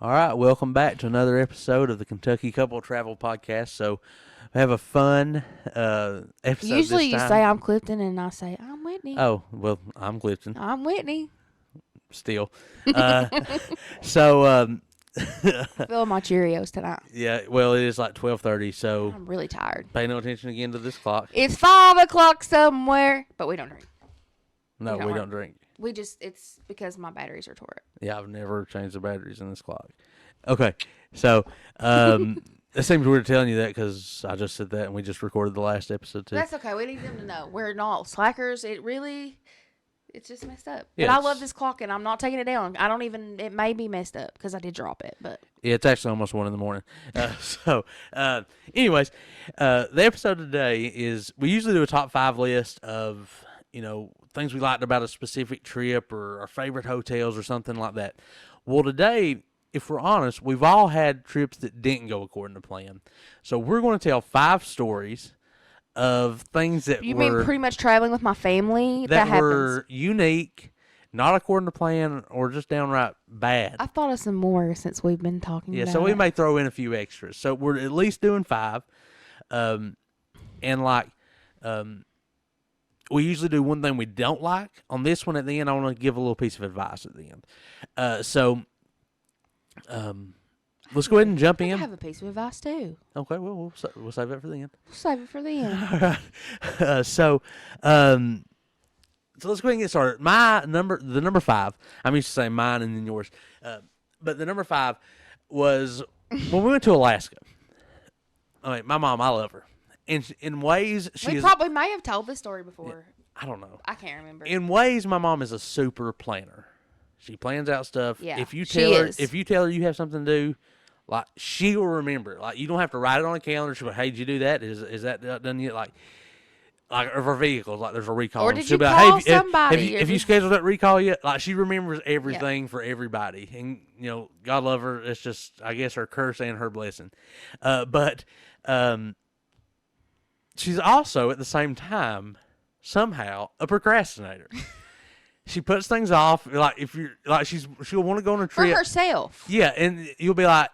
All right, welcome back to another episode of the Kentucky Couple Travel Podcast. So, we have a fun episode. Usually this you time. say I'm Clifton and I say I'm Whitney. Oh, well, I'm Clifton. I'm Whitney. Still. So, Filling my Cheerios tonight. yeah, well, it is like 12:30, so I'm really tired. pay no attention again to this clock. It's 5 o'clock somewhere, but we don't drink. No, we don't drink. It's because my batteries are tore up. Yeah, I've never changed the batteries in this clock. Okay, so it seems weird telling you that because I just said that and we just recorded the last episode too. That's okay. We need them to know. We're not slackers. It's just messed up. Yeah, but I love this clock and I'm not taking it down. It may be messed up because I did drop it, but. Yeah, it's actually almost 1 a.m. Anyways, the episode today is, we usually do a top 5 list of, things we liked about a specific trip or our favorite hotels or something like that. Well, today, if we're honest, we've all had trips that didn't go according to plan. So we're going to tell 5 stories of things that You mean pretty much traveling with my family? that happens. were unique, not according to plan, or just downright bad. I've thought of some more since we've been talking Yeah, about so we it. may throw in a few extras. So we're at least doing 5. We usually do one thing we don't like. On this one at the end, I want to give a little piece of advice at the end. Let's go ahead and jump I in. have a piece of advice too. Okay, well, we'll save it for the end. We'll save it for the end. All right. So let's go ahead and get started. The number 5, I'm used to saying mine and then yours. But the number 5 was when we went to Alaska. I mean, my mom, I love her. In ways, We probably may have told this story before. I don't know. I can't remember. In ways, my mom is a super planner. She plans out stuff. Yeah, if you she tell her, is. if you tell her you have something to do, like, she will remember it. Like, you don't have to write it on a calendar. She'll go, "Hey, did you do that? Is that done yet?" Like of our vehicles, like there's a recall. Or and did she'll you be like, call "Hey, somebody? have you scheduled that recall yet?" Like, she remembers everything for everybody, and God love her. It's just, I guess, her curse and her blessing. But she's also at the same time somehow a procrastinator. She puts things off. Like, if you're like, she'll want to go on a for trip herself. Yeah, and you'll be like,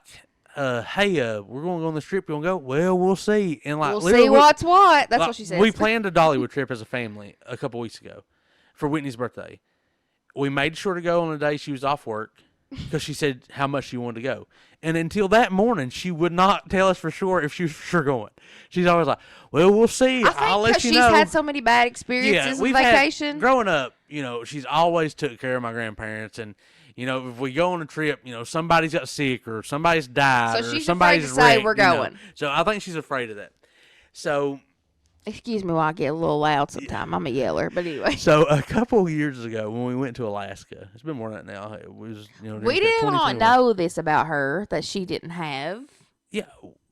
"Hey, we're going to go on this trip. You want to go?" "Well, we'll see." And like, We'll see what's what. That's like, what she says. We planned a Dollywood trip as a family a couple weeks ago for Whitney's birthday. We made sure to go on the day she was off work because she said how much she wanted to go. And until that morning, she would not tell us for sure if she was for sure going. She's always like, "Well, we'll see. I think I'll let you she's know." had so many bad experiences on vacation. Growing up, she's always took care of my grandparents, and if we go on a trip, somebody's got sick or somebody's died So or she's somebody's afraid to say wrecked, we're going. So I think she's afraid of that. So Excuse me while I get a little loud sometime. I'm a yeller, but anyway. So a couple years ago when we went to Alaska, it's been more than that now. It was, We did not know this about her that she didn't have. Yeah.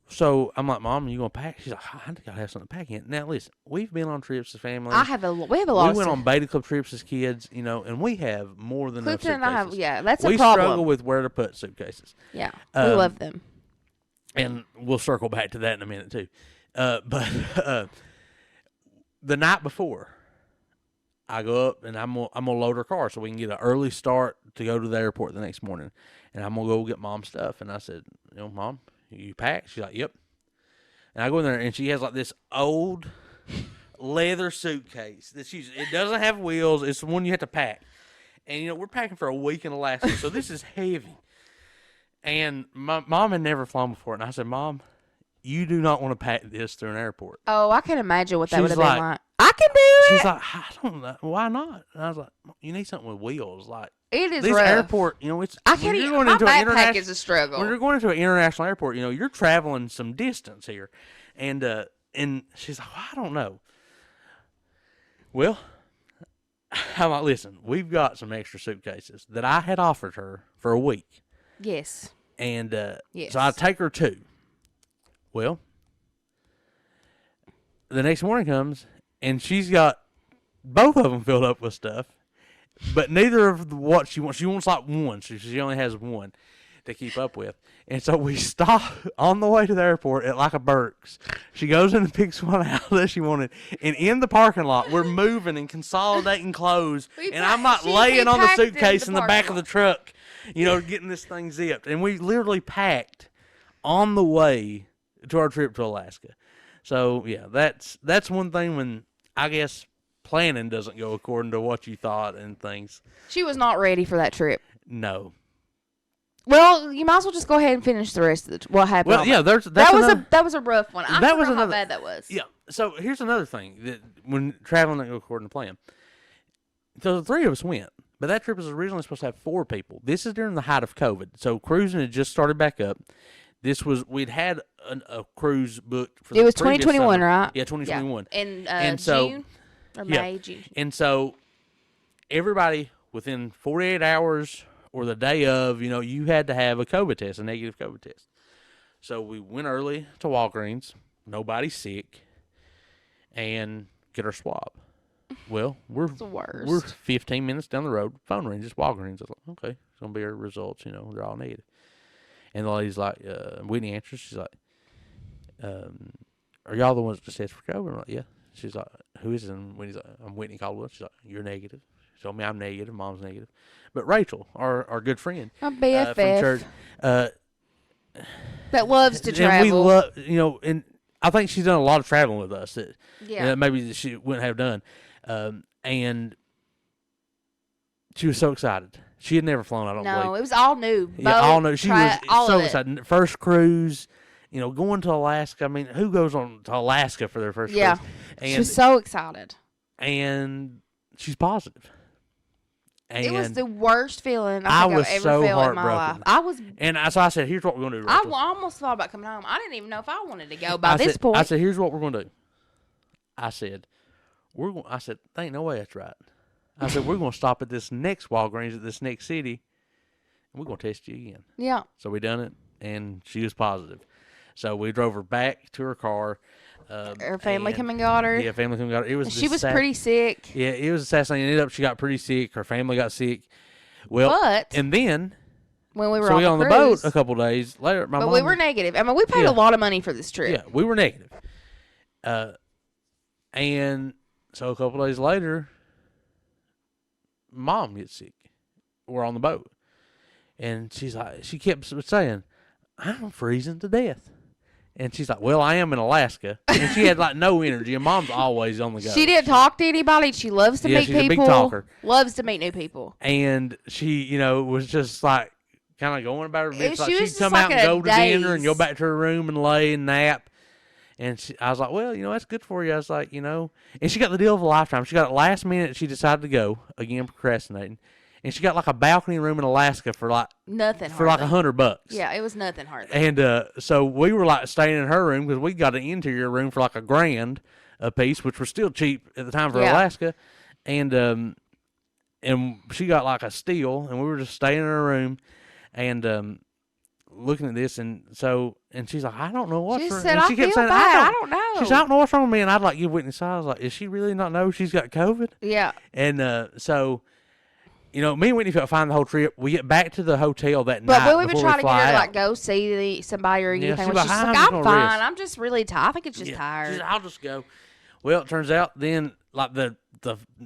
So I'm like, "Mom, you gonna pack?" She's like, "I gotta have something to pack in." Now listen, we've been on trips as family. We have a lot. We went on beta club trips as kids, and we have more than enough Clifton suitcases. and I have, that's a we problem. struggle with where to put suitcases. Yeah, we love them. And we'll circle back to that in a minute too. But the night before, I go up and I'm gonna load her car so we can get an early start to go to the airport the next morning. And I'm gonna go get Mom's stuff. And I said, "Mom, you packed?" She's like, "Yep." And I go in there and she has like this old leather suitcase it doesn't have wheels. It's the one you have to pack. And we're packing for a week in Alaska, so this is heavy. And my mom had never flown before, and I said, "Mom, you do not want to pack this through an airport." Oh, I can imagine what that would She's have been like- like. I can do it. She's like, "I don't know. Why not?" And I was like, "You need something with wheels. Like, It is this rough. airport, it's I when can't you're even. going My into an backpack international is a struggle. when you're going into an international airport, you're traveling some distance here." And she's like, "Well, I don't know." Well, I'm like, "Listen, we've got some extra suitcases that I had offered her for a week." Yes. And Yes. so I take her 2. Well, the next morning comes, and she's got both of them filled up with stuff, but neither of what she wants. She wants like one, so she only has one to keep up with. And so we stop on the way to the airport at like a Burke's. She goes in and picks one out that she wanted. And in the parking lot, we're moving and consolidating clothes. And I'm like laying on the suitcase in the back of the truck. getting this thing zipped. And we literally packed on the way to our trip to Alaska. So, yeah, that's one thing when, I guess, planning doesn't go according to what you thought and things. She was not ready for that trip. No. Well, you might as well just go ahead and finish the rest of what happened. Well, yeah, that was a rough one. I forgot how bad that was. Yeah. So here's another thing that when traveling doesn't go according to plan. So the 3 of us went, but that trip was originally supposed to have 4 people. This is during the height of COVID, so cruising had just started back up. We'd had a cruise booked for. It was 2021, right? Yeah, 2021. Yeah. In June or May, June. And so everybody within 48 hours. Or the day of, you had to have a COVID test, a negative COVID test. So we went early to Walgreens, nobody sick, and get our swab. Well, we're 15 minutes down the road. Phone rings, it's Walgreens. I was like, okay, it's gonna be our results. They're all negative. And the lady's like, Whitney answers. She's like, are y'all the ones that just tested for COVID? I'm like, yeah. She's like, who is it? And Whitney's like, I'm Whitney Caldwell. She's like, you're negative. She told me I'm negative. Mom's negative. But Rachel, our good friend, my BFF from church, that loves to travel. And we love, and I think she's done a lot of traveling with us that maybe she wouldn't have done. And she was so excited. She had never flown, I don't believe. No, it was all new. Yeah, all new. She was so excited. First cruise, going to Alaska. I mean, who goes on to Alaska for their first cruise? And she was so excited. And she's positive. And it was the worst feeling I think I've ever felt in my life. So I said, here's what we're going to do, Rachel. I almost thought about coming home. I didn't even know if I wanted to go by this point. I said, here's what we're going to do. I said, there ain't no way that's right. I said, we're going to stop at this next Walgreens at this next city, and we're going to test you again. Yeah. So we done it, and she was positive. So we drove her back to her car. Her family came and got her. Yeah, family came and got her. She was pretty sick. Yeah, it was a sad thing. Ended up, she got pretty sick. Her family got sick. Well, and then when we were on the boat a couple days later, we were negative. I mean, we paid a lot of money for this trip. Yeah, we were negative. And so a couple days later, Mom gets sick. We're on the boat, and she kept saying, "I'm freezing to death." And she's like, well, I am in Alaska. And she had, no energy. And Mom's always on the go. She didn't talk to anybody. She loves to meet people. She's a big talker. Loves to meet new people. And she, was just, kind of going about her business. She'd come out and go to dinner and go back to her room and lay and nap. And I was like, well, that's good for you. I was like, And she got the deal of a lifetime. She got it last minute. She decided to go. Again, procrastinating. And she got a balcony room in Alaska for nothing for $100. Yeah, it was nothing hardly. And so we were staying in her room because we got an interior room for $1,000 a piece, which was still cheap at the time for Alaska. And she got a steal, and we were just staying in her room and looking at this, and she's like, I don't know what's wrong. She said, she kept saying, I don't know. She said, I don't know what's wrong with me, and I'd give witness. I was like, is she really not know she's got COVID? Yeah. And so. Me and Whitney felt fine the whole trip. We get back to the hotel that night. But we were trying to get her to go see somebody or anything. She's like, I'm fine. I'm just really tired. I think it's just tired. She said, I'll just go. Well, it turns out then, the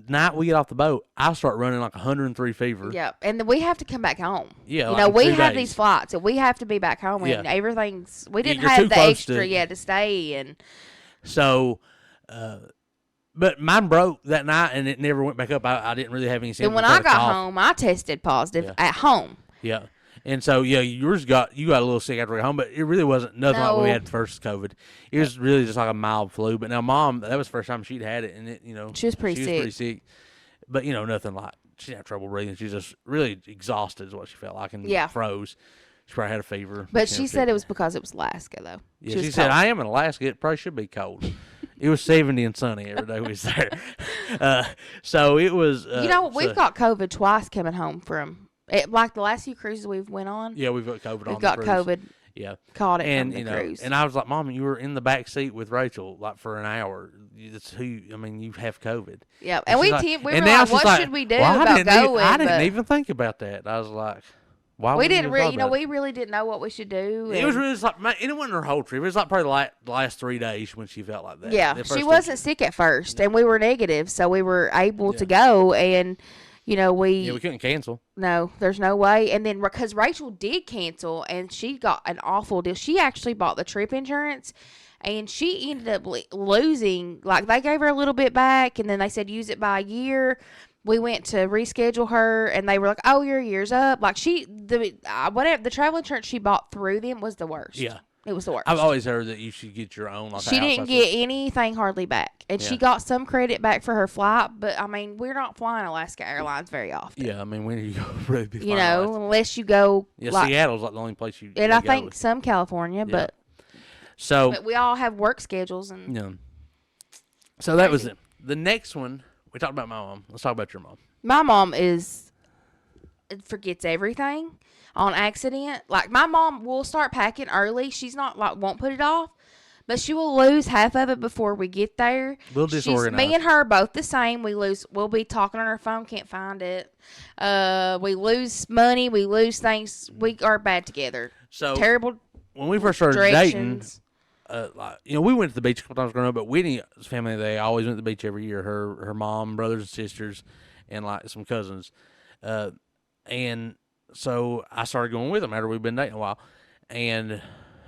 night we get off the boat, I start running 103 fever. Yeah, and then we have to come back home. Yeah, we have these flights, and we have to be back home. And everything's. We didn't have the extra to stay and. So. But mine broke that night, and it never went back up. I didn't really have any symptoms. And when I got home, I tested positive at home. Yeah. And so, you got a little sick after we got home, but it really wasn't nothing like we had first COVID. It was really just like a mild flu. But now Mom, that was the first time she'd had it, and she was pretty sick. But, nothing like, she didn't have trouble breathing. She was just really exhausted is what she felt like, and froze. She probably had a fever. But she said it was because it was Alaska, though. Yeah, she said, I am in Alaska. It probably should be cold. It was 70 and sunny every day we was there. So it was... we've got COVID twice coming home from... the last few cruises we've went on. Yeah, we've got COVID on We've got COVID. Yeah. Caught it on the cruise. And I was like, Mom, you were in the back seat with Rachel for an hour. You have COVID. Yeah, and we were like, what should we do about going? I didn't even think about that. I was like... We didn't really, we really didn't know what we should do. It was really just it wasn't her whole trip. It was probably the last 3 days when she felt like that. Yeah, she wasn't sick at first, and we were negative, so we were able to go. And we couldn't cancel. No, there's no way. And then because Rachel did cancel, and she got an awful deal. She actually bought the trip insurance, and she ended up losing. Like, they gave her a little bit back, and then they said use it by a year. We went to reschedule her, and they were like, "Oh, your year's up." Like, the travel insurance she bought through them was the worst. Yeah. It was the worst. I've always heard that you should get your own. Like, she didn't get anything hardly back. And she got some credit back for her flight. But, I mean, we're not flying Alaska Airlines very often. Yeah, I mean, when are you going to really be flying Alaska? Unless you go. Yeah, Seattle's like the only place you and I think some California, but we all have work schedules. And yeah. So that was it. The next one, we talked about my mom. Let's talk about your mom. My mom forgets everything. On accident. Like, my mom will start packing early. She's not won't put it off, but she will lose half of it before we get there. We'll disorganize. Me and her both the same. We'll be talking on our phone, can't find it. We lose money, we lose things. We are bad together. So terrible. When we first started dating, we went to the beach a couple times growing up, but Whitney's family, they always went to the beach every year. Her mom, brothers and sisters, and like some cousins, and so I started going with them after we'd been dating a while. And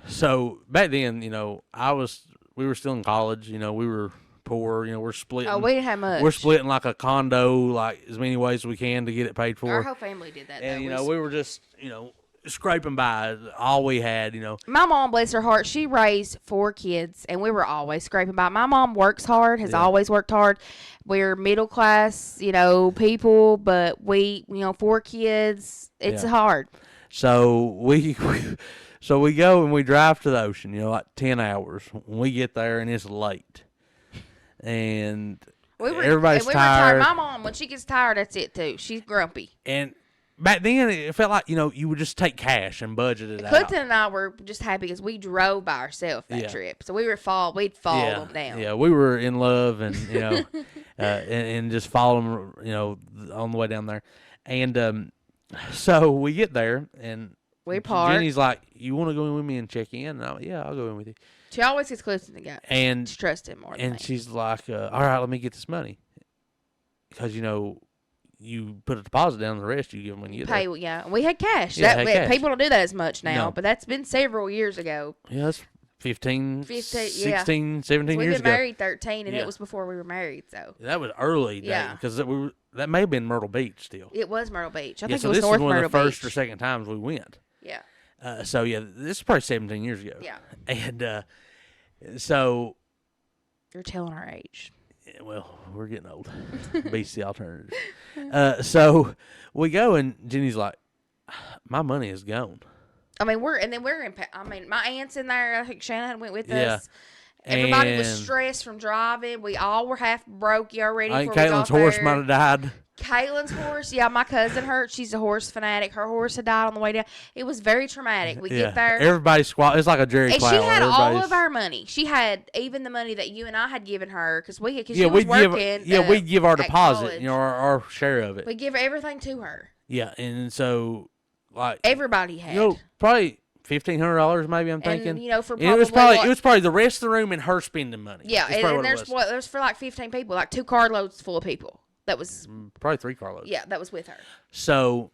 so back then, we were still in college, we were poor, we're splitting. Oh, we didn't have much. We're splitting like a condo, like as many ways as we can to get it paid for. Our whole family did that. And, we were just, scraping by all we had, My mom, bless her heart, she raised 4 kids, and we were always scraping by. My mom works hard, has always worked hard. We're middle class, people, but we, 4 kids, it's hard. So we go and we drive to the ocean, like 10 hours. When we get there and it's late, and everybody's tired. My mom, when she gets tired, that's it too. She's grumpy. And back then, it felt like, you would just take cash and budget it out. Clinton and I were just happy because we drove by ourselves that trip. So we'd follow them down. Yeah, we were in love and, and just follow them, on the way down there. And so we get there and we park. Jenny's like, "You want to go in with me and check in?" And I'm like, "Yeah, I'll go in with you." She always gets close to the guy. And she trusts him more than me. she's like, "All right, let me get this money." Because, you put a deposit down, the rest you give them when you get there. Yeah, we had cash. Cash. People don't do that as much now, but that's been several years ago. Yeah, that's 16, 17 years ago. We've been married 13, and it was before we were married. So that was early dating, because that may have been Myrtle Beach still. It was Myrtle Beach. I think so it was North Myrtle Beach. This was one of the first or second times we went. Yeah. This is probably 17 years ago. Yeah. And so. You're telling our age. Well, we're getting old. Beats the alternative. So we go, and Jenny's like, "My money is gone." I mean, we're in. I mean, my aunt's in there. I think Shannon went with us. Everybody was stressed from driving. We all were half broke already. I think Caitlin's horse might have died. Caitlin's horse, my cousin hurt. She's a horse fanatic. Her horse had died on the way down. It was very traumatic. We get there. Everybody squat. It's like a Jerry Clown. And she had all of our money. She had even the money that you and I had given her because she was working. We'd give our deposit, our share of it. We give everything to her. Yeah, and so like everybody had. Probably $1,500 maybe. I'm thinking. And, for probably it was probably the rest of the room and her spending money. Yeah, and there's for like 15 people, like 2 carloads full of people. That was probably 3 carloads. Yeah, that was with her. So,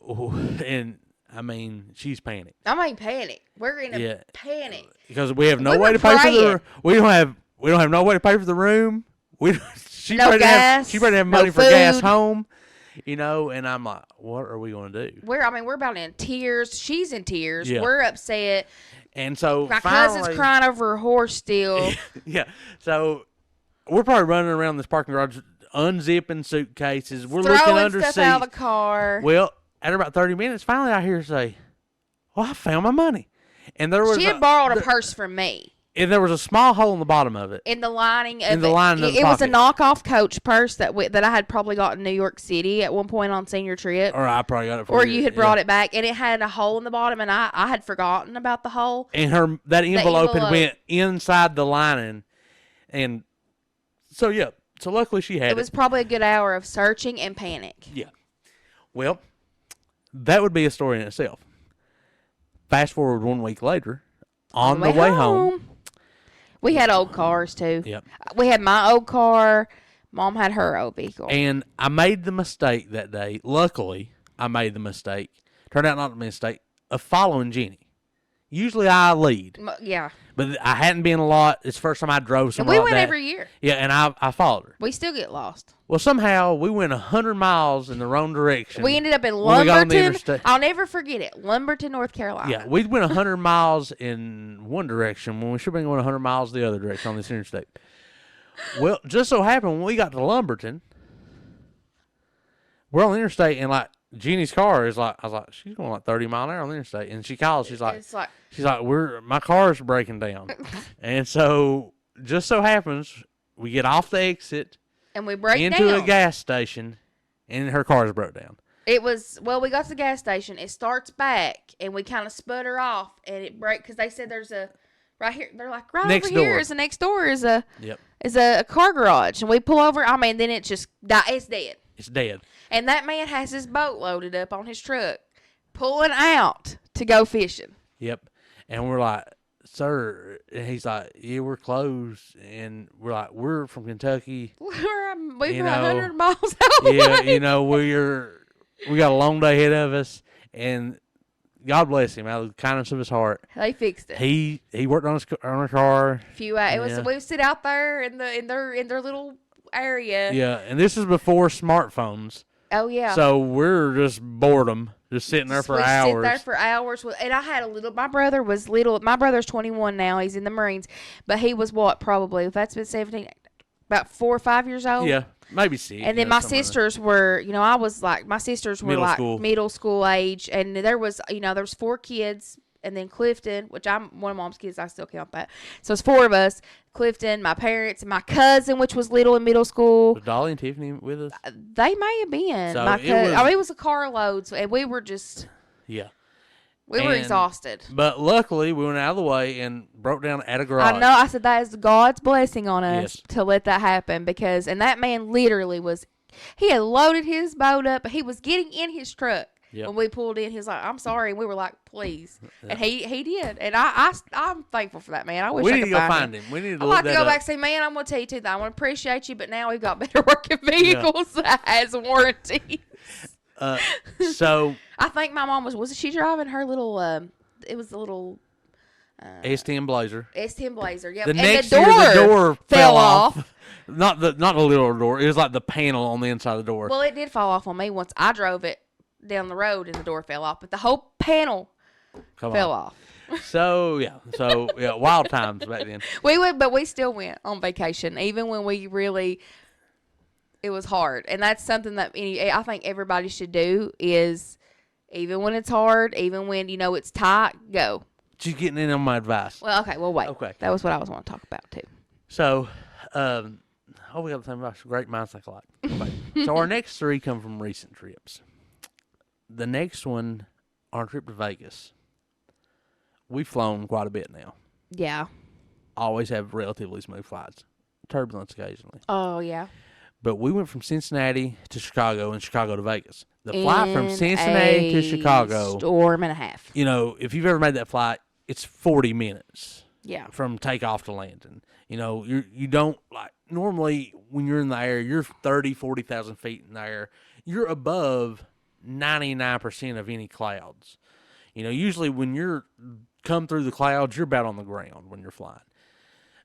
and I mean, she's panicked. Panic. We're in a panic because we have no way to pay for the. We don't have no way to pay for the room. She no gas. She better have money for gas home. And I'm like, what are we going to do? We're about in tears. She's in tears. Yeah. We're upset. And so my cousin's crying over her horse still. Yeah. So we're probably running around this parking garage, unzipping suitcases. We're throwing looking under stuff seats. Out of the car. Well, after about 30 minutes, finally I hear her say, "Well, I found my money." And she had borrowed a purse from me. And there was a small hole in the bottom of it. In the lining of it. It was a knockoff Coach purse that I had probably got in New York City at one point on senior trip. Or I probably got it for you. Or you had brought it back, and it had a hole in the bottom, and I had forgotten about the hole. And that envelope had went inside the lining. And so, So luckily she had it. It was probably a good hour of searching and panic. Yeah. Well, that would be a story in itself. Fast forward 1 week later, on the way home. We had old cars, too. Yep. We had my old car, Mom had her old vehicle. And I made the mistake that day. Luckily, I made the mistake. Turned out not to be a mistake of following Jenny. Usually I lead. Yeah. But I hadn't been a lot. It's the first time I drove somewhere And we like went that. every year. Yeah, and I followed her. We still get lost. Well, somehow we went 100 miles in the wrong direction. We ended up in when we got on the Lumberton. interstate. I'll never forget it. Lumberton, North Carolina. Yeah, we went 100 miles in one direction when we should have been going 100 miles the other direction on this interstate. Well, just so happened when we got to Lumberton, we're on the interstate, and like Jeannie's car is like, I was like, she's going like 30 mile an hour on the interstate, and she calls, she's like, my car's breaking down, and so just so happens we get off the exit and we break into down. a gas station, and her car's broke down. It was, we got to the gas station. It starts back, and we kind of sputter off, and it breaks, because they said there's a, right here, they're like, right Next over here door. is the next door is a, Yep. is a car garage. And we pull over, then it just, it's dead. It's dead. And that man has his boat loaded up on his truck, pulling out to go fishing. Yep. And we're like, sir, and he's like, yeah, we're closed. And we're like, we're from Kentucky. We've You got know, 100 miles out. Yeah, you know, we got a long day ahead of us, and God bless him, out of the kindness of his heart. They fixed it. He worked on our car. Few hours. We would sit out there in their little area. Yeah, and this is before smartphones. Oh yeah. So we're just boredom, just sitting there for hours. Sit there for hours. And I had my brother was little. My brother's 21 now. He's in the Marines, but he was probably, if that's been 17, about 4 or 5 years old. Yeah, maybe 6. And then my sisters were, I was like, my sisters were middle school age, and there was 4 kids, and then Clifton, which I'm one of Mom's kids, I still count that. So it's 4 of us. Clifton, my parents, and my cousin, which was little in middle school. Was Dolly and Tiffany with us? They may have been. So My cousin, it was a carload, and we were just, yeah. We were exhausted. But luckily, we went out of the way and broke down at a garage. I know. I said that is God's blessing on us Yes. to let that happen, and that man literally he had loaded his boat up, but he was getting in his truck. Yep. When we pulled in, he was like, I'm sorry. And we were like, please. And he did. And I'm thankful for that, man. I wish we I need could to go find him. We need to I'd look like to that go up. back and say, man, I'm going to tell you too, I want to appreciate you, but now we've got better working vehicles that has warranties. So I think my mom was she driving her little, it was the little S10 Blazer. S10 Blazer, yep. The And next the year, the door fell off. Not the little door. It was like the panel on the inside of the door. Well, it did fall off on me once. I drove it down the road and the door fell off, but the whole panel fell off. So yeah, wild times back then. We went, but we still went on vacation, even when it was hard. And that's something that I think everybody should do is, even when it's hard, even when, it's tight, go. She's getting in on my advice. Well, okay, wait. Okay. That was what I was want to talk about, too. So, we got the same advice. Great minds think alike. Okay. So our next 3 come from recent trips. The next one, our trip to Vegas. We've flown quite a bit now. Yeah. Always have relatively smooth flights. Turbulence occasionally. Oh, yeah. But we went from Cincinnati to Chicago and Chicago to Vegas. The flight from Cincinnati to Chicago. Storm and a half. If you've ever made that flight, it's 40 minutes. Yeah. From takeoff to landing. You don't, like, normally when you're in the air, you're 30, 40,000 feet in the air. You're above 99% of any clouds. Usually when you're come through the clouds, you're about on the ground when you're flying.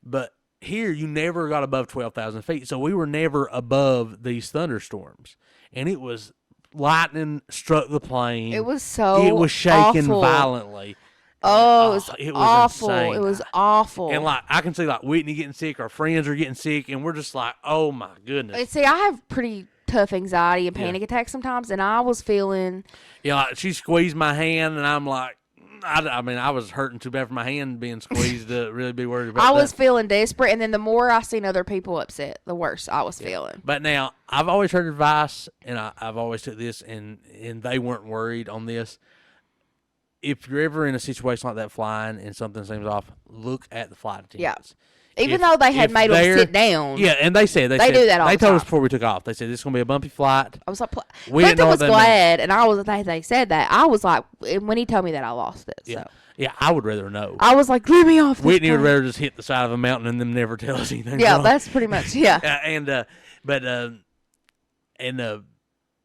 But here, you never got above 12,000 feet, so we were never above these thunderstorms. And it was lightning struck the plane. It was It was shaking awful. violently. Oh, it was awful. Insane. It was awful. And I can see Whitney getting sick, our friends are getting sick, and we're just like, oh my goodness. And see, I have pretty tough anxiety and panic attacks sometimes, and I was feeling. Yeah, she squeezed my hand, and I'm like, I was hurting too bad for my hand being squeezed to really be worried about I that. was feeling desperate, and then the more I seen other people upset, the worse I was feeling. But now, I've always heard advice, and I've always took this, and they weren't worried on this. If you're ever in a situation like that flying and something seems off, look at the flight attendants. Yeah. Even though they had made them sit down. Yeah, and they said they do that all the They told us time. before we took off. They said, this is going to be a bumpy flight. I was like, We didn't know Clifton what was that glad, and I was. They said that. I was like, when he told me that, I lost it. Yeah. So. Yeah, I would rather know. I was like, let me off this Whitney would plane. rather just hit the side of a mountain and them never tell us anything Yeah, wrong. that's pretty much, yeah.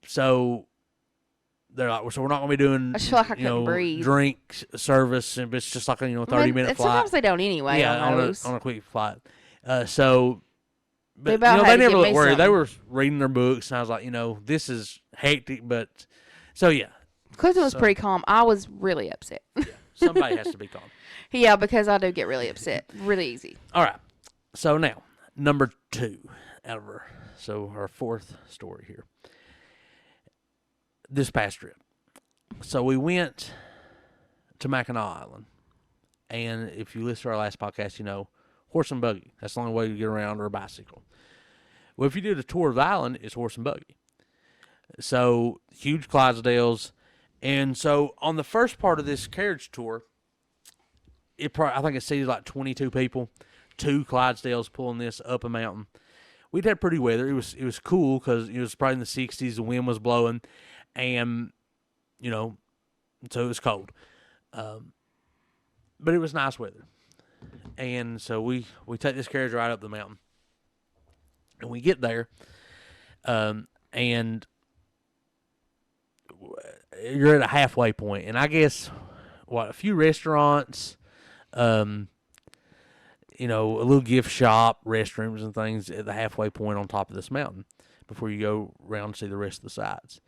So they're like, so we're not going to be doing, I just feel like I couldn't breathe. drink service, and it's just like a 30-minute and flight. sometimes they don't anyway. Yeah, on a quick flight. But They they about had to never give looked me worried. They something. were reading their books, and I was like, this is hectic, but so yeah, Clifton was pretty calm. I was really upset. somebody has to be calm. Yeah, because I do get really upset really easy. All right, so now number 2 out of our fourth story here. This past trip, so we went to Mackinac Island, and if you listen to our last podcast, horse and buggy. That's the only way to get around, or a bicycle. Well, if you do the tour of the island, it's horse and buggy. So, huge Clydesdales. And so, on the first part of this carriage tour, I think it seated like 22 people, 2 Clydesdales pulling this up a mountain. We'd had pretty weather. It was cool because it was probably in the 60s. The wind was blowing, and, so it was cold. But it was nice weather. And so we take this carriage ride up the mountain. And we get there, and you're at a halfway point. And I guess, a few restaurants, a little gift shop, restrooms and things at the halfway point on top of this mountain before you go around to see the rest of the sights.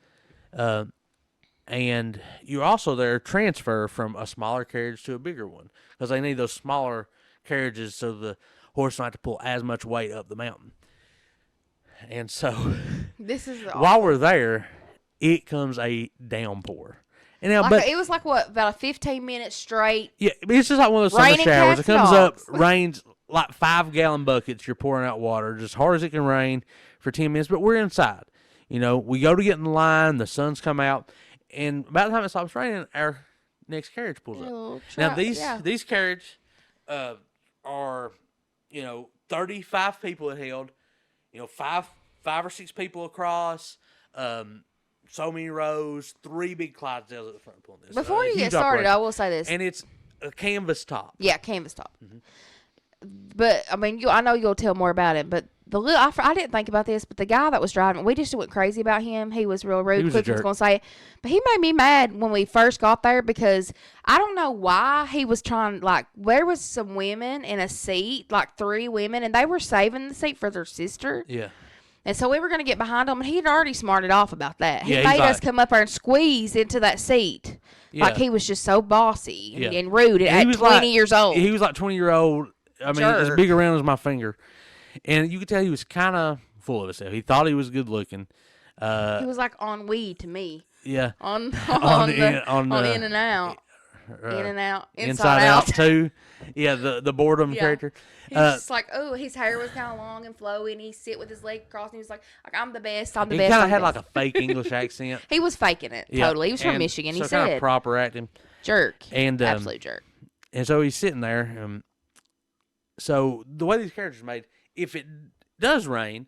And you also there transfer from a smaller carriage to a bigger one because they need those smaller carriages so the horse don't have to pull as much weight up the mountain. And so, this is while we're there, it comes a downpour. And now, it was like about a 15-minute straight. Yeah, it's just like one of those summer Raining showers. It cats comes dogs. up, rains like 5-gallon buckets. You're pouring out water just hard as it can rain for 10 minutes. But we're inside. We go to get in the line. The sun's come out, and about the time it stops raining, our next carriage pulls up. Now these carriages are 35 people it held. Five or six people across. So many rows, 3 big Clydesdales at the front pulling this. Before you get started, I will say this. And it's a canvas top. Yeah, canvas top. Mm-hmm. But, I mean, I know you'll tell more about it, but I didn't think about this, but the guy that was driving, we just went crazy about him. He was real rude. Clifton's going to say it. But he made me mad when we first got there because I don't know why he was trying, there was some women in a seat, 3 women, and they were saving the seat for their sister. Yeah. And so we were going to get behind him, and he'd already smarted off about that. He Yeah, made us come up there and squeeze into that seat. Yeah. Like he was just so bossy and rude at 20 years old. He was 20-year-old. I mean, as big around as my finger. And you could tell he was kind of full of himself. He thought he was good looking. He was like on weed to me. Yeah. On in and out. In and out. Inside out too. Yeah, the boredom character. He's just like, his hair was kind of long and flowy, and he sit with his leg crossed, and he was like, I'm the best, I'm the best. He kind of had like a fake English accent. He was faking it, totally. He was from Michigan, he said. Kind of proper acting. Jerk. And, absolute jerk. And so he's sitting there. So the way these characters are made, if it does rain,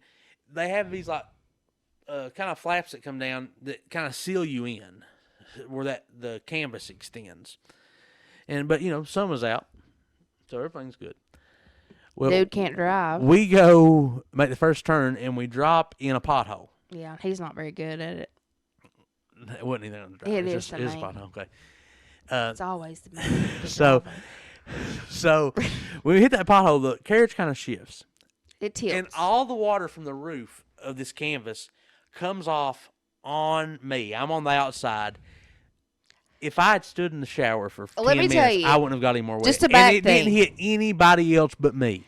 they have these kind of flaps that come down that kind of seal you in, where the canvas extends. But sun was out, so everything's good. Well, dude can't drive. We go make the first turn and we drop in a pothole. Yeah, he's not very good at it. It wasn't anything on the drive. It is a pothole. Okay. It's always the man. So when we hit that pothole, the carriage kind of shifts. It tilts. And all the water from the roof of this canvas comes off on me. I'm on the outside. If I had stood in the shower for 10 minutes, I wouldn't have got any more wet. Just a bad thing. Didn't hit anybody else but me.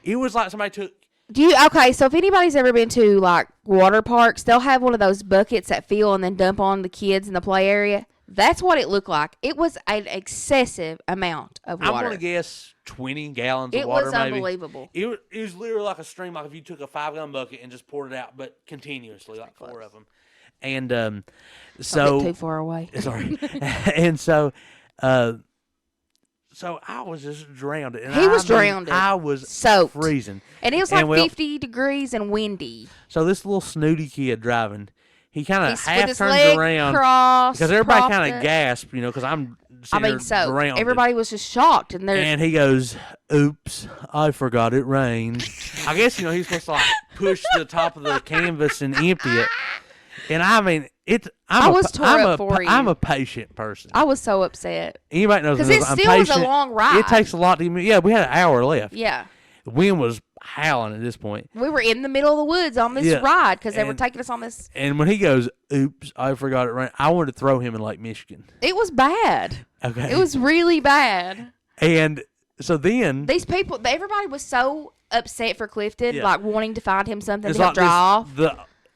It was like somebody took... So if anybody's ever been to, water parks, they'll have one of those buckets that fill and then dump on the kids in the play area. That's what it looked like. It was an excessive amount of water. I'm going to guess 20 gallons of water, maybe. It was unbelievable. It was literally like a stream, like if you took a 5-gallon bucket and just poured it out, but continuously, like 4 of them. And so... Don't get too far away. Sorry. And so I was just drowned. And he was drowned. I was soaked. Freezing. And it was 50 degrees and windy. So this little snooty kid driving... He kind of half turns around crossed, because everybody kind of gasped, because I'm everybody was just shocked, and he goes, "Oops, I forgot it rained." I guess he's supposed to like push the top of the canvas and empty it. And I mean, I'm a patient person. I was so upset. Anybody knows because it still was a long ride. It takes a lot to. Yeah, we had an hour left. Yeah. The wind was howling at this point. We were in the middle of the woods on this ride because they were taking us on this. And when he goes, "Oops, I forgot it rained," I wanted to throw him in Lake Michigan. It was bad. Okay. It was really bad. And so then these people, everybody was so upset for Clifton, like wanting to find him something to like dry off.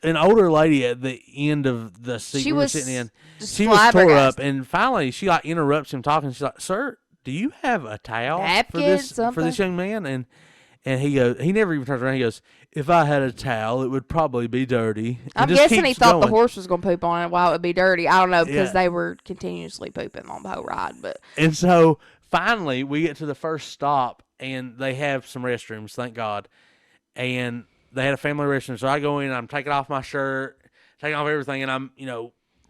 An older lady at the end of the seat we were sitting in, she was tore up, and finally she like interrupts him talking. She's like, "Sir, do you have a towel for this young man?" And he goes, he never even turns around. He goes, "If I had a towel, it would probably be dirty." I'm guessing he thought the horse was going to poop on it while it would be dirty. I don't know, because they were continuously pooping on the whole ride. And so finally we get to the first stop, and they have some restrooms, thank God. And they had a family restroom. So I go in, and I'm taking off my shirt, taking off everything, and I'm,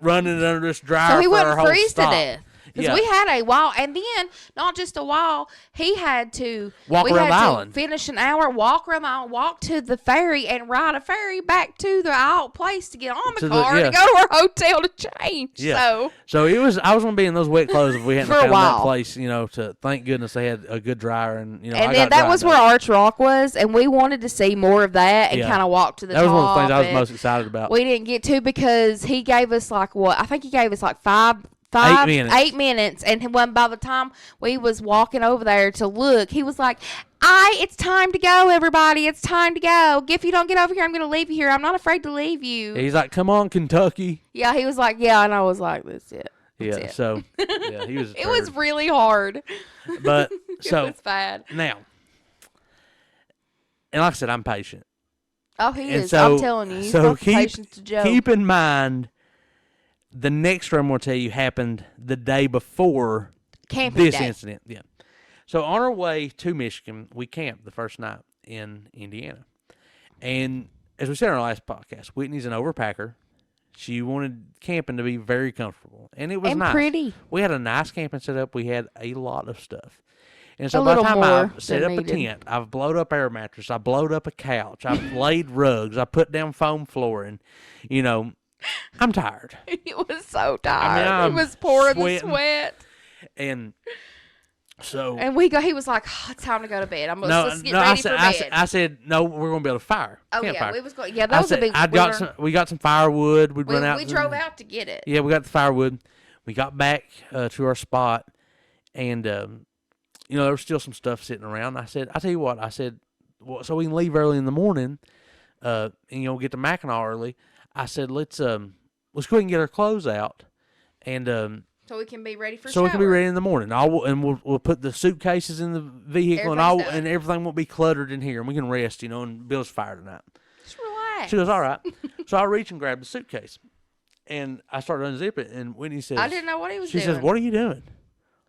running it under this dryer so he for our wouldn't whole freeze stop. to death. Because we had a while, and then not just a while, he had to walk around the island, finish an hour, walk around the island, walk to the ferry, and ride a ferry back to the place to get on the car to go to our hotel to change. Yeah. So it was. I was gonna be in those wet clothes if we hadn't found that place. To thank goodness they had a good dryer, and And then that was where Arch Rock was, and we wanted to see more of that and kind of walk to the top. That was one of the things I was most excited about. We didn't get to because he gave us I think he gave us 8 minutes, and when by the time we was walking over there to look, he was like, it's time to go, everybody. It's time to go. If you don't get over here, I'm going to leave you here. I'm not afraid to leave you. He's like, "Come on, Kentucky." Yeah, he was like, yeah, and I was like, that's it. So, he was. It was really hard. But, it was bad. Now, and like I said, I'm patient. Oh, he is. So, I'm telling you. He's got patience to joke. Keep in mind, the next story I'm going to tell you happened the day before this incident. Yeah. So on our way to Michigan, we camped the first night in Indiana. And as we said in our last podcast, Whitney's an overpacker. She wanted camping to be very comfortable. And it was nice. Pretty. We had a nice camping setup. We had a lot of stuff. And so by the time I set up a tent, I've blowed up air mattress, I blowed up a couch, I've laid rugs, I put down foam flooring, I'm tired. He was so tired. He was pouring the sweat. And so. And he was like, it's time to go to bed. Let's get ready for bed. I said, no, we're going to build a fire. Oh, campfire. We was going. Yeah, that was a big. We got some firewood. We drove out to get it. Yeah, we got the firewood. We got back to our spot, and there was still some stuff sitting around. I said, I tell you what. I said, well, so we can leave early in the morning, and get to Mackinac early. I said, let's go ahead and get our clothes out, and so we can be ready for. So we can be ready in the morning. We'll put the suitcases in the vehicle, and everything won't be cluttered in here, and we can rest, and build a fire tonight. Just relax. She goes, all right. So I reach and grab the suitcase, and I start to unzip it, and Whitney says, I didn't know what he was doing. She says, "What are you doing?"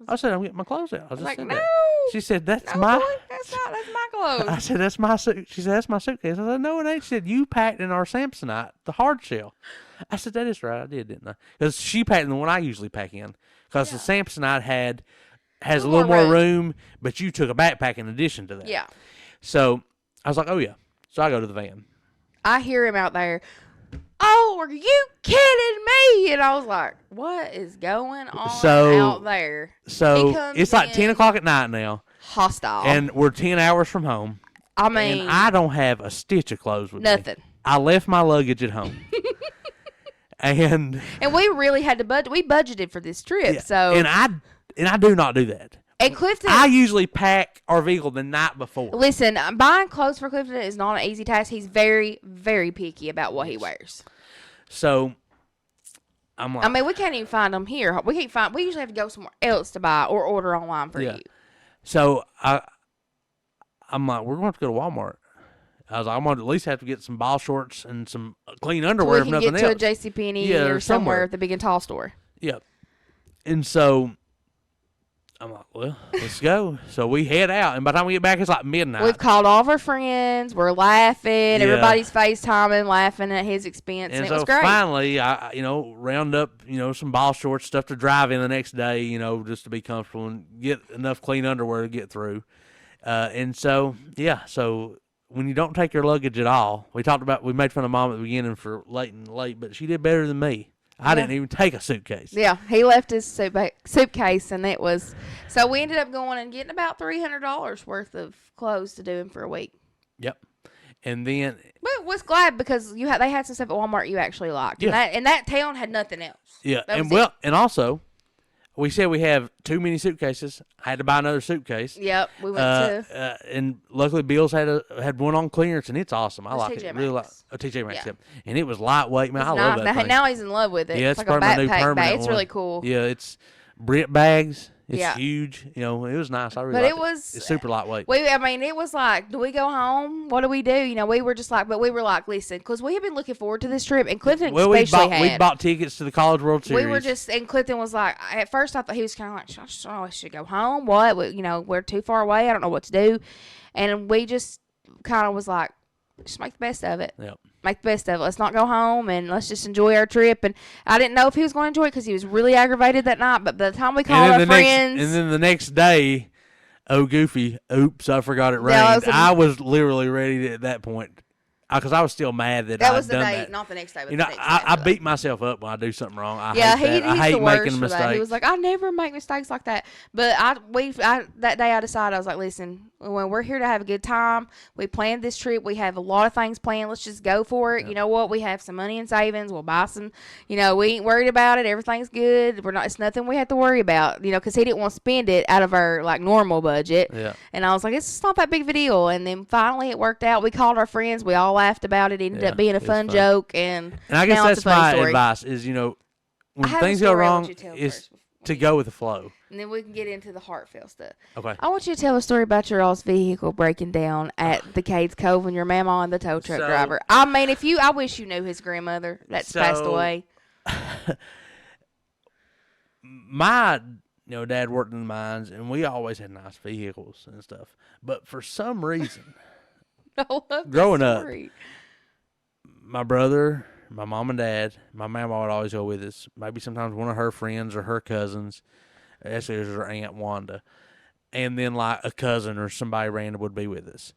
I said, "I'm getting my clothes out." I was like, no. That. She said, "That's that's my clothes." I said, "That's my suit." She said, "That's my suitcase." I said, "No, it ain't." She said, "You packed in our Samsonite, the hard shell." I said, "That is right. I did, didn't I?" Because she packed in the one I usually pack in. Because the Samsonite has a little more room, but you took a backpack in addition to that. Yeah. So I was like, "Oh yeah." So I go to the van. I hear him out there. Oh, are you kidding me? And I was like, what is going on out there? So it's like 10 o'clock at night now. Hostile. And we're 10 hours from home. I mean. And I don't have a stitch of clothes with me. Nothing. I left my luggage at home. and we really had to budget. We budgeted for this trip. Yeah. So. And I do not do that. And Clifton, I usually pack our vehicle the night before. Listen, buying clothes for Clifton is not an easy task. He's very, very picky about what he wears. So, I'm like, I mean, we can't even find them here. We usually have to go somewhere else to buy or order online for you. So I'm like, we're going to have to go to Walmart. I was like, I'm going to at least have to get some ball shorts and some clean underwear, if nothing else. We can get to a JCPenney or somewhere at the big and tall store. Yeah. And so I'm like, well, let's go. So we head out, and by the time we get back, it's like midnight. We've called all of our friends. We're laughing. Yeah. Everybody's FaceTiming, laughing at his expense, and it so was great. Finally, I round up some ball shorts, stuff to drive in the next day, just to be comfortable and get enough clean underwear to get through. And so when you don't take your luggage at all, we made fun of Mom at the beginning for late, but she did better than me. I didn't even take a suitcase. Yeah, he left his suitcase, and it was... So we ended up going and getting about $300 worth of clothes to do him for a week. Yep. And then... But was glad because they had some stuff at Walmart you actually liked. Yeah. And that town had nothing else. Yeah, and also... We said we have too many suitcases. I had to buy another suitcase. Yep, we went to. And luckily, Bill's had one on clearance, and it's awesome. I like it. Really like TJ Maxx. Yeah. And it was lightweight, man. I nice. love that thing. Now he's in love with it. Yeah, it's like a my new backpack permanent bag. It's one. really cool. Yeah, it's Brit bags. It's Yeah. huge. It was nice. I really But liked it was... It's super lightweight. It was like, do we go home? What do we do? We were just like, but we were like, listen, because we had been looking forward to this trip, and Clifton especially we bought tickets to the College World Series. We were and Clifton was like, at first I thought he was kind of like, I should go home. What? We're too far away. I don't know what to do. And we just kind of was like, just make the best of it. Yep. Make the best of it. Let's not go home, and let's just enjoy our trip. And I didn't know if he was going to enjoy it because he was really aggravated that night. But by the time we called our friends... and then the next day, goofy, oops, I forgot it rained. I was literally ready at that point. Because I was still mad that I was the day, that. not the next day. But I beat myself up when I do something wrong. I hate making mistakes. He was like, I never make mistakes like that. But that day I decided, I was like, listen, when we're here to have a good time, we planned this trip. We have a lot of things planned. Let's just go for it. Yep. You know what? We have some money in savings. We'll buy some. We ain't worried about it. Everything's good. It's nothing we have to worry about. Because he didn't want to spend it out of our normal budget. Yeah. And I was like, it's not that big of a deal. And then finally it worked out. We called our friends. We all laughed about it. It ended up being a fun joke, and I guess that's my advice is, when things go wrong, is to go with the flow. And then we can get into the heartfelt stuff. Okay. I want you to tell a story about your all's vehicle breaking down at the Cades Cove and your mama and the tow truck driver. I mean, I wish you knew his grandmother that's passed away. My dad worked in the mines, and we always had nice vehicles and stuff. But for some reason, growing up, my brother, my mom and dad, my mama would always go with us. Maybe sometimes one of her friends or her cousins. Actually, it was her Aunt Wanda. And then like a cousin or somebody random would be with us.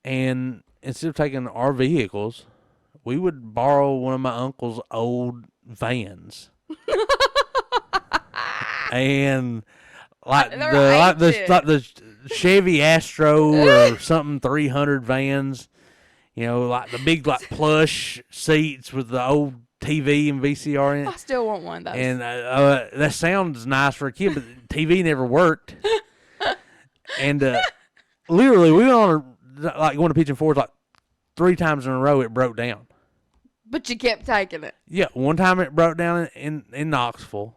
And instead of taking our vehicles, we would borrow one of my uncle's old vans. And like the Chevy Astro or something 300 vans. Like the big plush seats with the old TV and VCR in it. I still want one of those. And that sounds nice for a kid, but TV never worked. And literally, we went on going to Pigeon Forge 3 times in a row. It broke down. But you kept taking it. Yeah, one time it broke down in Knoxville.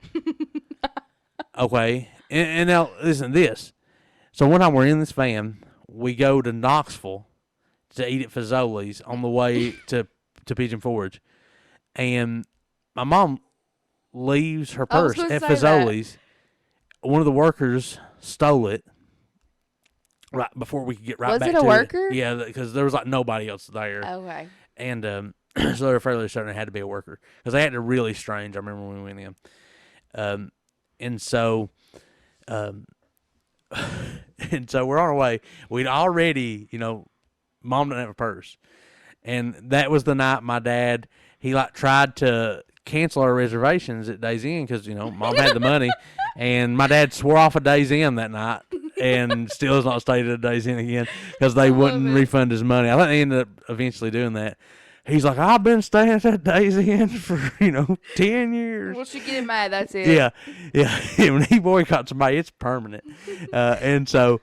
Okay, and now listen to this. So one time we're in this van, we go to Knoxville to eat at Fazoli's on the way to Pigeon Forge. And my mom leaves her purse at Fazoli's. One of the workers stole it right before we could get back to it. Was it a worker? Yeah, because there was nobody else there. Okay. And so they were fairly certain it had to be a worker because they acted really strange. I remember when we went in. And so we're on our way. We'd already, Mom didn't have a purse. And that was the night my dad, he tried to cancel our reservations at Days Inn because, Mom had the money. And my dad swore off a Days Inn that night and still has not stayed at a Days Inn again because they wouldn't refund his money. I think they ended up eventually doing that. He's like, I've been staying at that Days Inn for, 10 years. Once you get mad, that's it. Yeah. When he boycotts somebody, it's permanent. And so...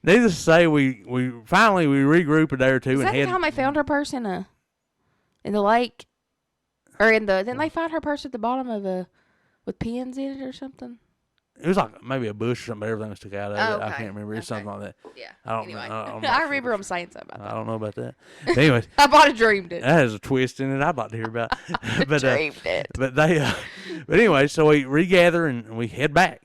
Needless to say, we finally regroup a day or two. Is that the time they found her purse in the lake, or didn't they find her purse at the bottom of with pins in it or something? It was maybe a bush or something, but everything was took out of it. Okay. I can't remember. It's something like that. Yeah. I don't anyway. know. I remember them saying something about that. I don't know about that. But anyways. I might have dreamed it. That has a twist in it I'd like to hear about. Dreamed it. But anyway, so we regather and we head back.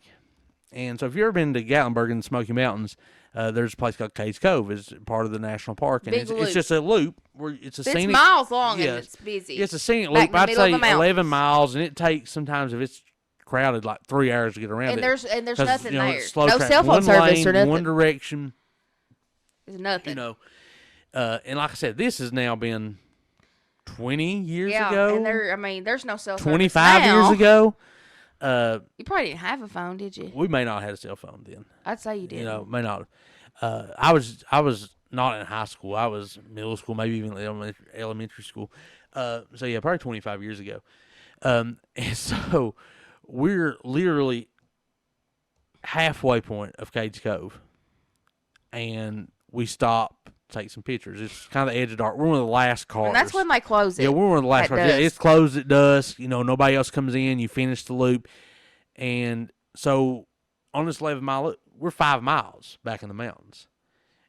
And so if you've ever been to Gatlinburg in the Smoky Mountains, there's a place called Cades Cove. It's part of the national park, and it's just a loop where it's a it's scenic. miles long and it's busy. It's a scenic Back loop. I'd say 11 mountains. miles, and it takes sometimes if it's crowded like 3 hours to get around and it. there's nothing there. It's slow No track. cell phone One service lane, or nothing. One direction. There's nothing. And like I said, this has now been 20 years yeah, ago. and there's no cell service 25 now. years ago. You probably didn't have a phone, did you? We may not have had a cell phone then. I'd say you did. May not have. I was not in high school. I was middle school, maybe even elementary school. So yeah, probably 25 years ago. And so we're literally halfway point of Cades Cove, and we stop, take some pictures. It's kind of the edge of dark. We're one of the last cars. And that's when they close it. Yeah, we're one of the last cars. Yeah, it's closed at dusk. Nobody else comes in. You finish the loop. And so on this 11-mile loop, we're 5 miles back in the mountains.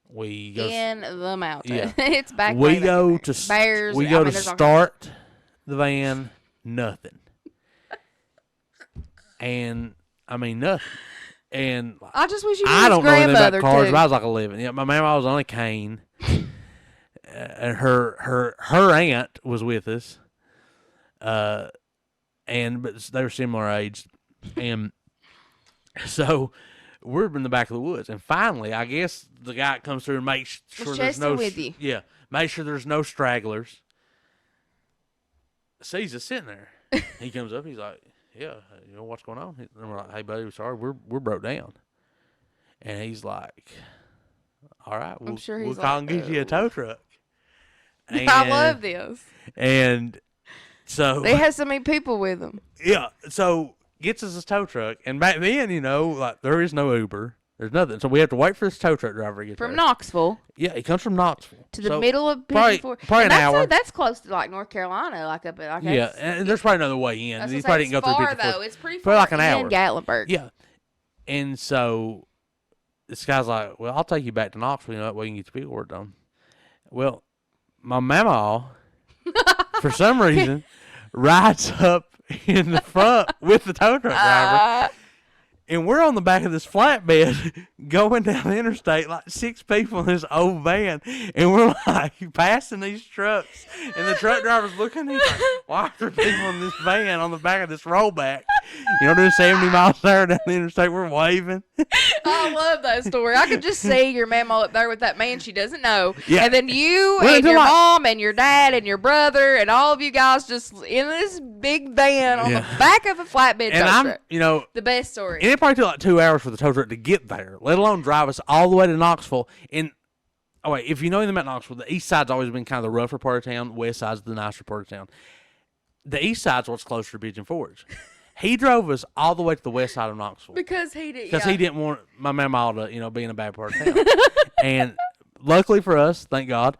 We go in the mountain. Yeah. It's back. We way go back to bears. We go to start the van. Nothing. And I mean nothing. And I just wish you knew I his don't know anything about grandmother cars, too. but I was like 11. Yeah, my mama was on a cane, and her aunt was with us. But they were similar age, and so we're in the back of the woods. And finally, I guess the guy comes through and makes sure there's no with you. Yeah, make sure there's no stragglers. Sees us sitting there. He comes up. He's like, "Yeah, what's going on?" And we're like, "Hey, buddy, we're sorry. We're broke down." And he's like, "All right, we'll call and get you a tow truck." And, I love this. And so they had so many people with them. Yeah, so gets us a tow truck, and back then, like there is no Uber. There's nothing, so we have to wait for this tow truck driver to get from there. Knoxville. Yeah, he comes from Knoxville to the middle of probably an hour. That's close to like North Carolina, like up at yeah, and there's probably another way in. He probably didn't go through far 54. though. It's pretty far. Like an hour. In Gatlinburg. Yeah, and so this guy's like, "Well, I'll take you back to Knoxville. That way you can get your paperwork done." Well, my mama, for some reason, rides up in the front with the tow truck driver. And we're on the back of this flatbed going down the interstate, like 6 people in this old van. And we're like passing these trucks. And the truck driver's looking, he's like, "Why are there people in this van on the back of this rollback? Doing 70 miles an hour down the interstate, we're waving." I love that story. I could just see your mama up there with that man she doesn't know. Yeah. And then you and your mom and your dad and your brother and all of you guys just in this big van on the back of a flatbed tow truck. The best story. And it probably took like 2 hours for the tow truck to get there, let alone drive us all the way to Knoxville. And if you know anything about Knoxville, the east side's always been kind of the rougher part of town. The west side's the nicer part of town. The east side's what's closer to Pigeon Forge. He drove us all the way to the west side of Knoxville because he didn't want my mama to be in a bad part of town. And luckily for us, thank God,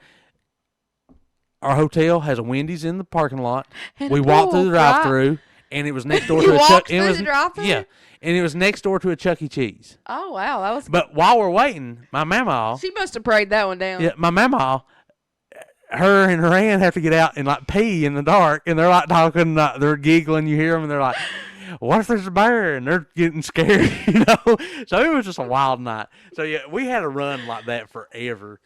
our hotel has a Wendy's in the parking lot. And we walked through the drive-thru, and it was next door to a Chuck. The drive-thru? Yeah, and it was next door to a Chuck E. Cheese. Oh wow, that was. But while we're waiting, my mama, she must have prayed that one down. Yeah, my mama, her and her aunt have to get out and like pee in the dark, and they're like talking, they're giggling. You hear them, and they're like, "What if there's a bear?" And they're getting scared, So it was just a wild night. So yeah, we had a run like that forever.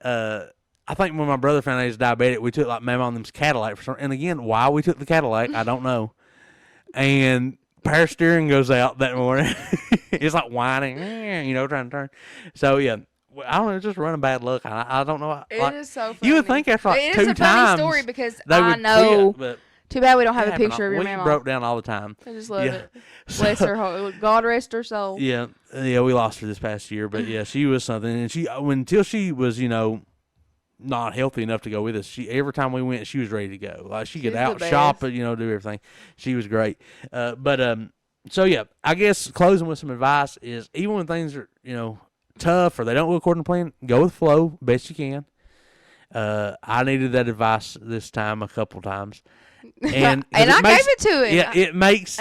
I think when my brother found out he was diabetic, we took like Mama on them's Cadillac and again, why we took the Cadillac, I don't know. And power steering goes out that morning. It's like whining, trying to turn. So yeah, I don't know, it's just running bad luck. I don't know. It is so funny. You would think after like 2 times. It's a funny story because I know. Quit, too bad we don't have a picture of your mama. We broke down all the time. I just love it. Bless her heart. God rest her soul. Yeah, we lost her this past year, but yeah, she was something. And until she was, not healthy enough to go with us, every time we went, she was ready to go. Like she could out shop, do everything. She was great. So yeah, I guess closing with some advice is even when things are, tough or they don't go according to plan, go with flow best you can. I needed that advice this time a couple times. And I gave it to him. Yeah, it makes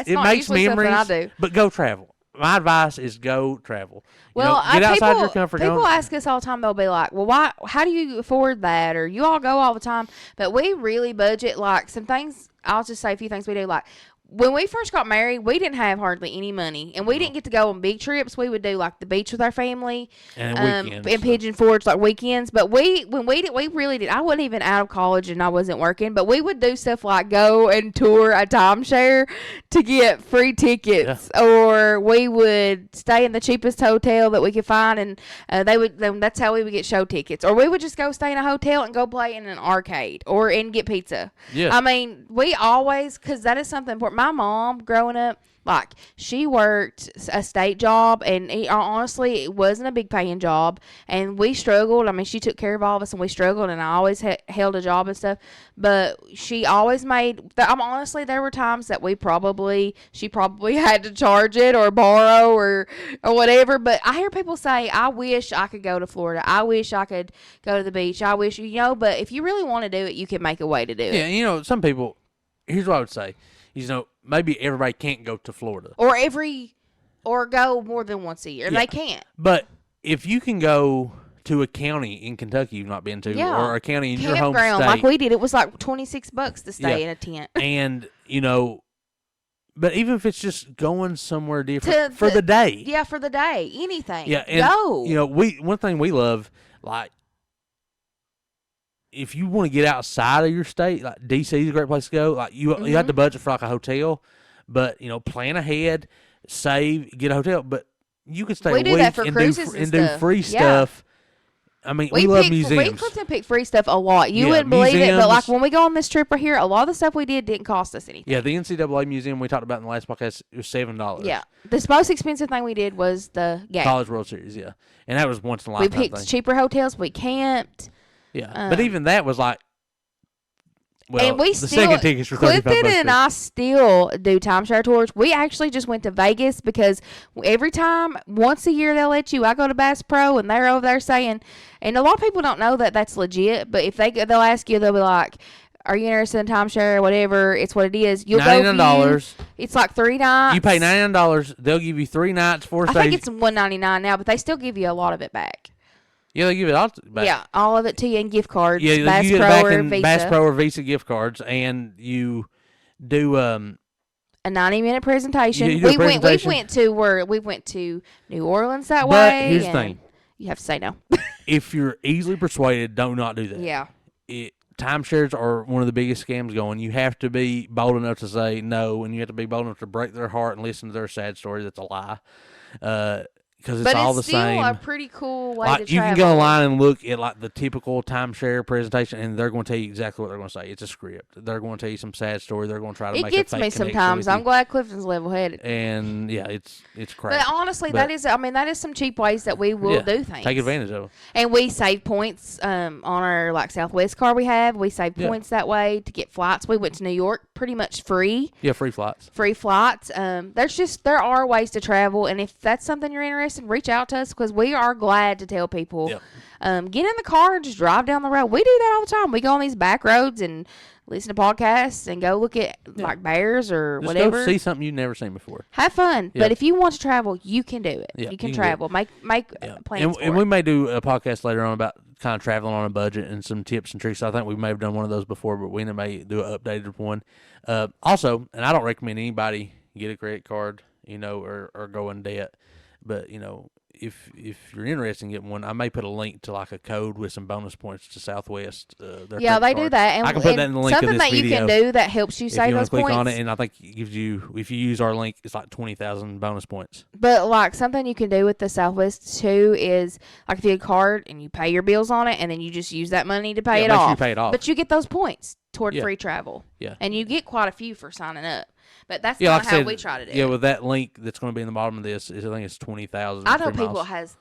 memories. I do. But go travel. My advice is go travel. Well, get outside your comfort zone. People ask us all the time. They'll be like, "Well, why? How do you afford that?" Or you all go all the time, but we really budget like some things. I'll just say a few things we do. Like when we first got married, we didn't have hardly any money, and we didn't get to go on big trips. We would do like the beach with our family, and weekends, and Pigeon Forge like weekends. But we really did. I wasn't even out of college and I wasn't working, but we would do stuff like go and tour a timeshare to get free tickets, or we would stay in the cheapest hotel that we could find, and that's how we would get show tickets, or we would just go stay in a hotel and go play in an arcade and get pizza. Yeah, I mean, we always, because that is something important. My mom, growing up, like, she worked a state job, and honestly, it wasn't a big paying job, and we struggled. I mean, she took care of all of us, and we struggled, and I always held a job and stuff, but she always made, honestly, there were times that she probably had to charge it or borrow or whatever, but I hear people say, I wish I could go to Florida. I wish I could go to the beach. I wish, but if you really want to do it, you can make a way to do it. Yeah, some people, here's what I would say. Maybe everybody can't go to Florida. Or go more than once a year. Yeah. They can't. But if you can go to a county in Kentucky you've not been to, or a county in your home state. Like we did, it was like $26 to stay in a tent. And, but even if it's just going somewhere different for the day. Yeah, for the day. Anything. Yeah, and, go. One thing we love, like, if you want to get outside of your state, like D.C. is a great place to go. Like you have to budget for like a hotel, but plan ahead, save, get a hotel. But you can stay a week and do free stuff. I mean, we love museums. We Clifton picked free stuff a lot. You wouldn't believe it, but like when we go on this trip right here, a lot of the stuff we did didn't cost us anything. Yeah, the NCAA museum we talked about in the last podcast, it was $7. Yeah, the most expensive thing we did was the game. College World Series. Yeah, and that was once in a lifetime. We picked cheaper hotels. We camped. Yeah, but even that was like, and the second tickets were $35. Clifton and I still do timeshare tours. We actually just went to Vegas because once a year they'll let you. I go to Bass Pro and they're over there saying, and a lot of people don't know that that's legit. But if they'll ask you, they'll be like, "Are you interested in timeshare or whatever?" It's what it is. You'll $99. It's like 3 nights. You pay $99. They'll give you 3 nights, 4 stays. I think it's $199 now, but they still give you a lot of it back. Yeah, they give it all back. Yeah, all of it to you in gift cards. Yeah, Bass you get Pro it back or in Visa. Bass Pro or Visa gift cards, and you do a 90-minute presentation. Yeah, We went to New Orleans that way. But here's the thing: you have to say no. If you're easily persuaded, do not do that. Yeah. Timeshares are one of the biggest scams going. You have to be bold enough to say no, and you have to be bold enough to break their heart and listen to their sad story. That's a lie. Because it's all the same. But it's still a pretty cool way to travel. You can go online and look at like the typical timeshare presentation, and they're going to tell you exactly what they're going to say. It's a script. They're going to tell you some sad story. They're going to try to make a fake connection with you. It gets me sometimes. I'm glad Clifton's level-headed. And yeah, it's crazy. But honestly, that is some cheap ways that we will do things. Take advantage of them. And we save points on our like Southwest card we have. We save points that way to get flights. We went to New York pretty much free. Yeah, free flights. Free flights. There are ways to travel, and if that's something you're interested in, reach out to us because we are glad to tell people. Get in the car and just drive down the road. We do that all the time. We go on these back roads and listen to podcasts and go look at like bears or just whatever. Go see something you've never seen before. Have fun. But if you want to travel, you can do it. You can travel. Make plans and we may do a podcast later on about kind of traveling on a budget and some tips and tricks. I think we may have done one of those before, but we may do an updated one. Also, and I don't recommend anybody get a credit card, or go in debt. But, if you're interested in getting one, I may put a link to like a code with some bonus points to Southwest. Yeah, they do that. And I can put that in the link of this video. Something that you can do that helps you save those points. Click on it, and I think it gives you, if you use our link, it's like 20,000 bonus points. But like something you can do with the Southwest too is like if you have a card and you pay your bills on it, and then you just use that money to pay it off. Sure you pay it off. But you get those points toward free travel. Yeah. And you get quite a few for signing up. But that's not how we try to do it. Yeah, with that link that's going to be in the bottom of this, I think it's 20,000. I know people has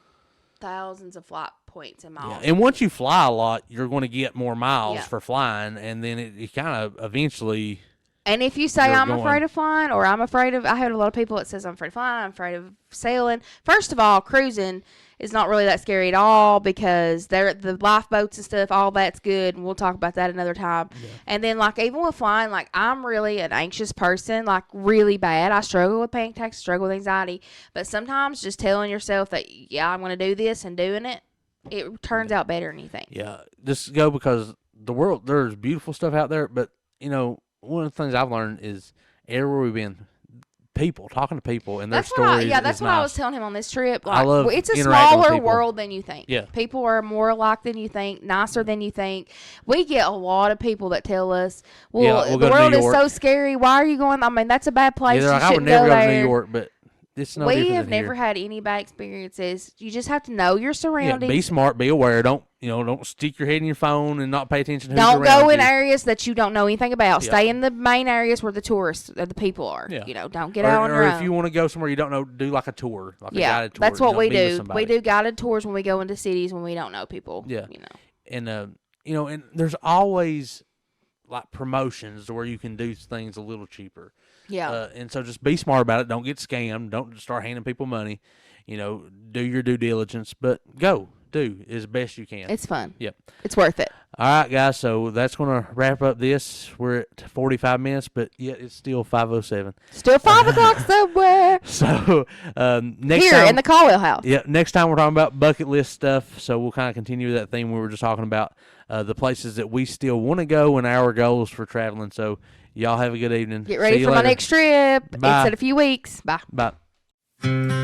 thousands of flight points and miles. Yeah. And once you fly a lot, you're going to get more miles for flying, and then it kind of eventually. And if you say I'm afraid of flying, or I heard a lot of people that says I'm afraid of flying, I'm afraid of sailing. First of all, cruising is not really that scary at all because the lifeboats and stuff, all that's good, and we'll talk about that another time. Yeah. And then, like, even with flying, like, I'm really an anxious person, like, really bad. I struggle with panic attacks, struggle with anxiety. But sometimes just telling yourself that, I'm going to do this and doing it, it turns out better than you think. Yeah, just go because the world, there's beautiful stuff out there, but, one of the things I've learned is everywhere we've been, people, talking to people and their That's what I, stories. yeah, that's is what nice. I was telling him on this trip. Like, I love it's a interacting with smaller people. world than you think. Yeah. People are more alike than you think, nicer than you think. We get a lot of people that tell us, well, Yeah, like, we'll the go to world New is York. so scary. Why are you going? I mean, that's a bad place. Yeah, they're like, you I would shouldn't never go go to there. New York, but it's no We different have than never here. had any bad experiences. You just have to know your Yeah, surroundings. be smart, be aware. Don't stick your head in your phone and not pay attention to who's Don't around go in you. areas that you don't know anything about. Yeah. Stay in the main areas where the tourists, the people are. Yeah. Don't get out on or your if own. you want to go somewhere you don't know, do like a tour, like a Yeah, guided tour. that's what we be with do. somebody. We do guided tours when we go into cities when we don't know people. Yeah. And and there's always like promotions where you can do things a little cheaper. Yeah. And so just be smart about it. Don't get scammed. Don't start handing people money. Do your due diligence, but do as best you can. It's fun. Yep. It's worth it. All right, guys. So that's going to wrap up this. We're at 45 minutes, but yet it's still 5:07. Still 5 o'clock somewhere. So next Here time, in the Caldwell house. yeah, next time we're talking about bucket list stuff. So we'll kind of continue that theme we were just talking about, the places that we still want to go and our goals for traveling. So y'all have a good evening. Get ready See you for my later. next trip. Bye. It's in a few weeks. Bye. Bye.